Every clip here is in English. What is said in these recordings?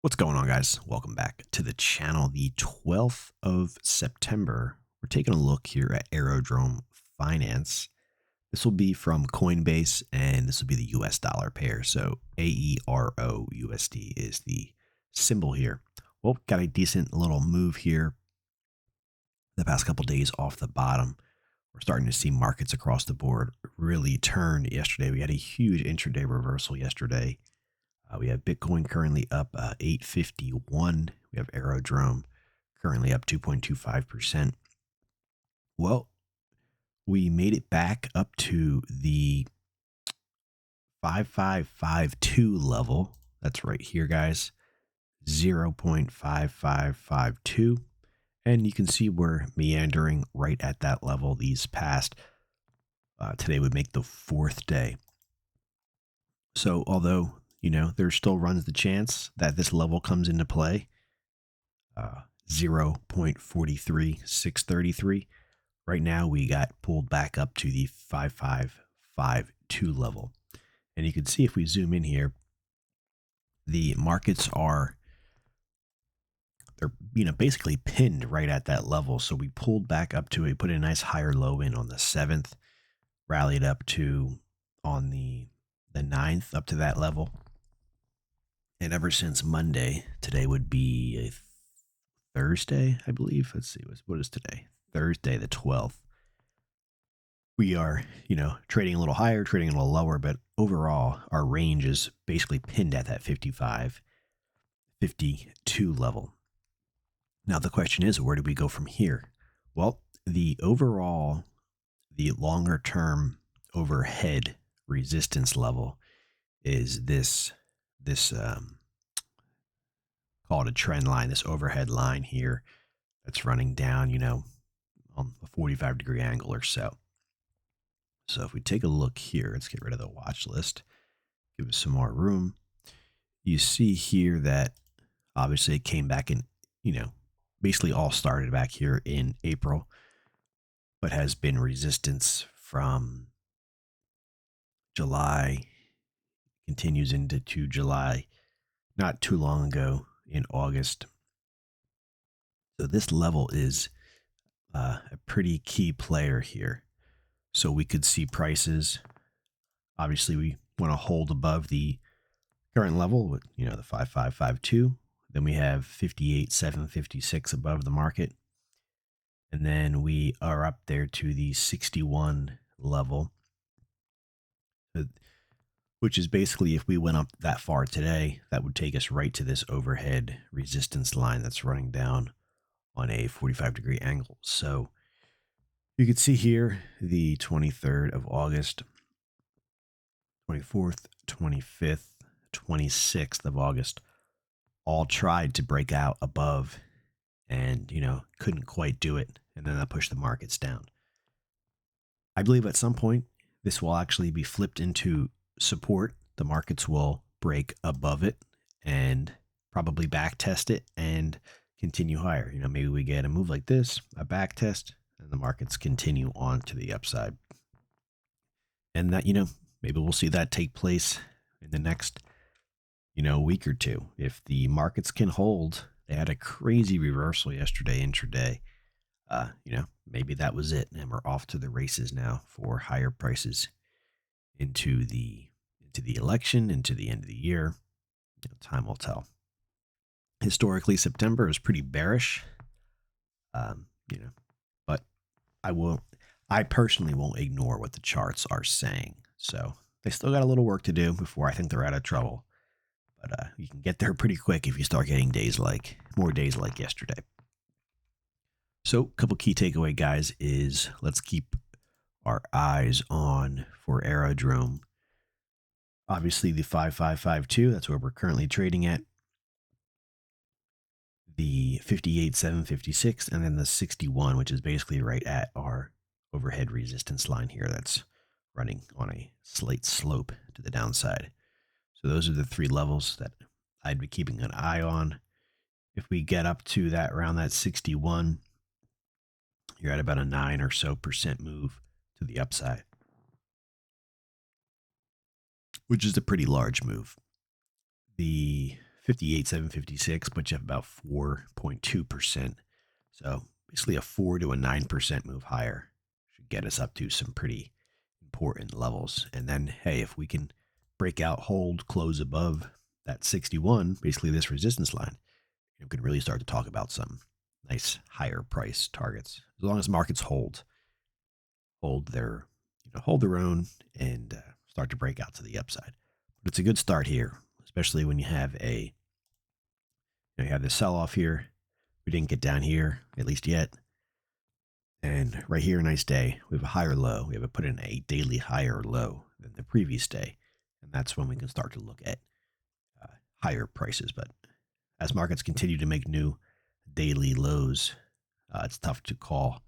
What's going on, guys? Welcome back to the channel. The 12th of September, we're taking a look here at Aerodrome Finance. This will be from Coinbase, and this will be the US dollar pair. So AERO USD is the symbol here. Well, got a decent little move here the past couple days off the bottom. We're starting to see markets across the board really turn yesterday. We had a huge intraday reversal yesterday. We have Bitcoin currently up 851. We have Aerodrome currently up 2.25%. Well, we made it back up to the 5552 level. That's right here, guys. 0.5552. And you can see we're meandering right at that level these past. Today would make the fourth day. So although there still runs the chance that this level comes into play. 0.43633. Right now, we got pulled back up to the 5552 level. And you can see if we zoom in here, the markets they're basically pinned right at that level. So we pulled back up to it, put a nice higher low in on the 7th, rallied up to on the 9th up to that level. And ever since Monday, today would be a Thursday, I believe. Let's see, what is today? Thursday, the 12th. We are, trading a little higher, trading a little lower, but overall, our range is basically pinned at that 52 level. Now, the question is, where do we go from here? Well, the longer term overhead resistance level is this call it a trend line, this overhead line here that's running down, on a 45-degree angle or so. So if we take a look here, let's get rid of the watch list, give us some more room. You see here that obviously it came back in, basically all started back here in April, but has been resistance from July, continues into July, not too long ago in August. So this level is a pretty key player here. So we could see prices. Obviously, we want to hold above the current level with, the 5552. Then we have 58,756 above the market. And then we are up there to the 61 level, which is basically, if we went up that far today, that would take us right to this overhead resistance line that's running down on a 45-degree angle. So you can see here the 23rd of August, 24th, 25th, 26th of August, all tried to break out above and, couldn't quite do it. And then that pushed the markets down. I believe at some point this will actually be flipped into support. The markets will break above it and probably back test it and continue higher. Maybe we get a move like this, a back test, and the markets continue on to the upside. And that, maybe we'll see that take place in the next, week or two. If the markets can hold, they had a crazy reversal yesterday intraday. Maybe that was it, and we're off to the races now for higher prices into the election, into the end of the year. Time will tell. Historically, September is pretty bearish, but I personally won't ignore what the charts are saying. So they still got a little work to do before I think they're out of trouble. But you can get there pretty quick if you start getting more days like yesterday. So a couple key takeaway, guys, is let's keep our eyes on for Aerodrome. Obviously, the 5552, that's where we're currently trading at. The 58,756, and then the 61, which is basically right at our overhead resistance line here. That's running on a slight slope to the downside. So those are the three levels that I'd be keeping an eye on. If we get up to that around that 61, you're at about a 9% or so move to the upside, which is a pretty large move. The 58,756, but you have about 4.2%. So basically a 4 to a 9% move higher should get us up to some pretty important levels. And then, hey, if we can break out, hold, close above that 61, basically this resistance line, you can really start to talk about some nice higher price targets. As long as markets hold their, hold their own and start to break out to the upside. But it's a good start here, especially when you have you have this sell off here. We didn't get down here, at least yet. And right here, nice day. We have a higher low. We have put in a daily higher low than the previous day. And that's when we can start to look at higher prices. But as markets continue to make new daily lows, it's tough to call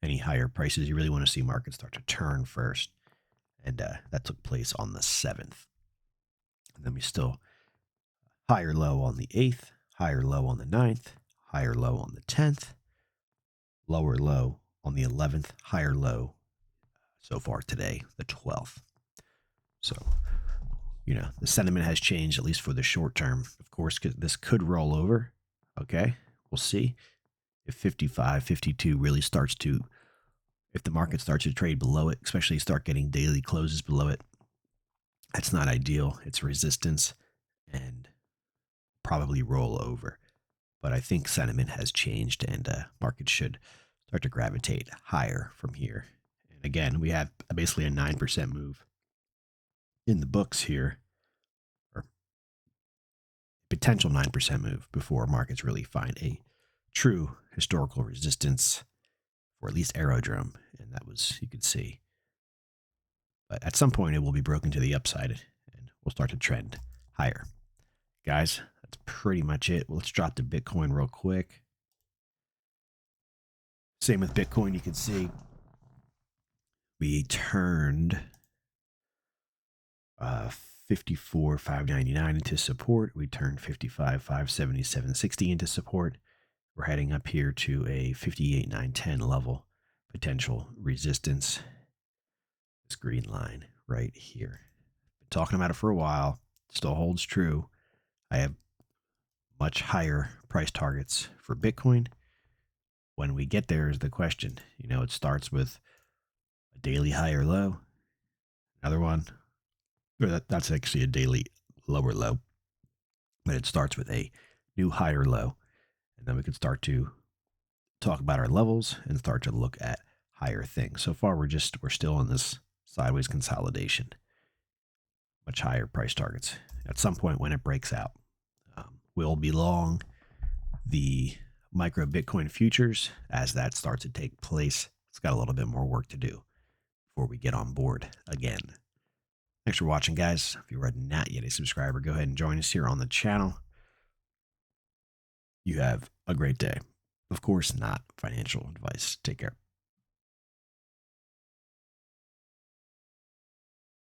any higher prices. You really want to see markets start to turn first. And that took place on the 7th. And then we still higher low on the 8th, higher low on the 9th, higher low on the 10th, lower low on the 11th, higher low so far today, the 12th. So, the sentiment has changed, at least for the short term. Of course, this could roll over. Okay, we'll see. If 55, 52 really starts to, if the market starts to trade below it, especially start getting daily closes below it, that's not ideal. It's resistance and probably roll over. But I think sentiment has changed and markets should start to gravitate higher from here. And again, we have basically a 9% move in the books here, or potential 9% move before markets really find a true historical resistance for at least Aerodrome. And that was, you could see. But at some point, it will be broken to the upside and we'll start to trend higher. Guys, that's pretty much it. Well, let's drop to Bitcoin real quick. Same with Bitcoin, you can see we turned 54,599 into support. We turned 55,577.60 into support. We're heading up here to a 58,910 level potential resistance. This green line right here. Been talking about it for a while. Still holds true. I have much higher price targets for Bitcoin. When we get there is the question. It starts with a daily higher low. Another one. That's actually a daily lower low. But it starts with a new higher low. And then we can start to talk about our levels and start to look at higher things. So far, we're still in this sideways consolidation. Much higher price targets. At some point when it breaks out, we'll be long the micro Bitcoin futures as that starts to take place. It's got a little bit more work to do before we get on board again. Thanks for watching, guys. If you are not yet a subscriber, go ahead and join us here on the channel. You have a great day. Of course, not financial advice. Take care.